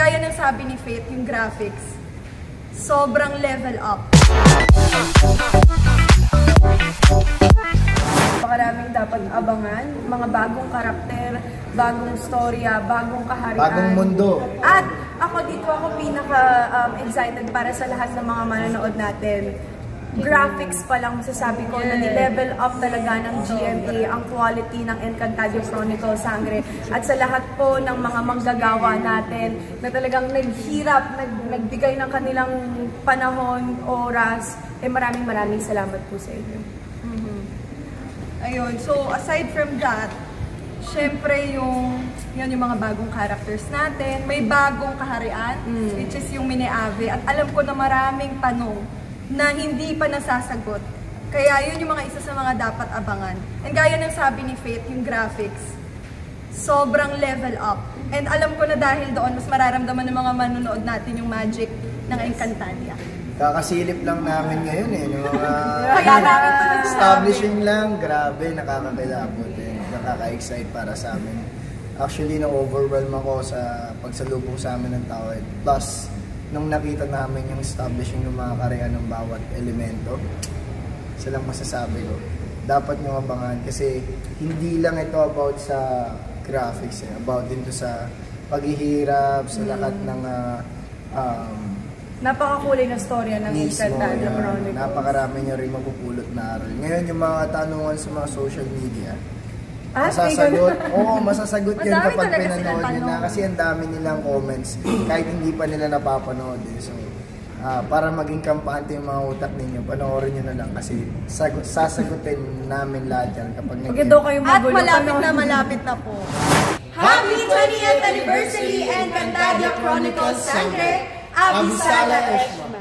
gaya ng sabi ni Faith, yung graphics, sobrang level up. Napakaraming dapat abangan, mga bagong karakter, bagong storya, bagong kaharian. Bagong mundo. At ako pinaka-excited para sa lahat ng mga manonood natin. Graphics pa lang masasabi ko na ni-level up talaga ng GMA ang quality ng Encantadia Chronicles Sangre. At sa lahat po ng mga manggagawa natin na talagang naghirap, nagbigay ng kanilang panahon, oras, maraming salamat po sa inyo. Ayun, so aside from that, syempre yung mga bagong characters natin, may bagong kaharian, which is yung Mine-Ave. At alam ko na maraming tanong na hindi pa nasasagot. Kaya yun yung mga isa sa mga dapat abangan. And gaya ng sabi ni Faith, yung graphics, sobrang level up. And alam ko na dahil doon, mas mararamdaman ng mga manonood natin yung magic ng Encantadia. Kakasilip lang namin ngayon yung mga establishing lang, grabe, nakakakilabot nakaka-excite para sa amin. Actually, na-overwhelm ako sa pagsalubong sa amin ng tao. Plus, nung nakita namin yung establishing ng mga karya ng bawat elemento, isa lang masasabi ko, dapat nyo abangan kasi hindi lang ito about sa graphics, about din to sa paghihirap, sa lahat ng napakakulay na storya ng Encantadia Chronicles. Napakarami nyo rin mapupulot na aral. Ngayon, yung mga tanungan sa mga social media, masasagot yun kapag pinanood nyo na kasi ang dami nilang comments kahit hindi pa nila napapanood. So, para maging kampante yung mga utak ninyo, panoorin nyo na lang kasi sasagutin namin lahat yan kapag At malapit na po. Happy 20th Anniversary Encantadia Chronicles Sangre! Abisala Eshma!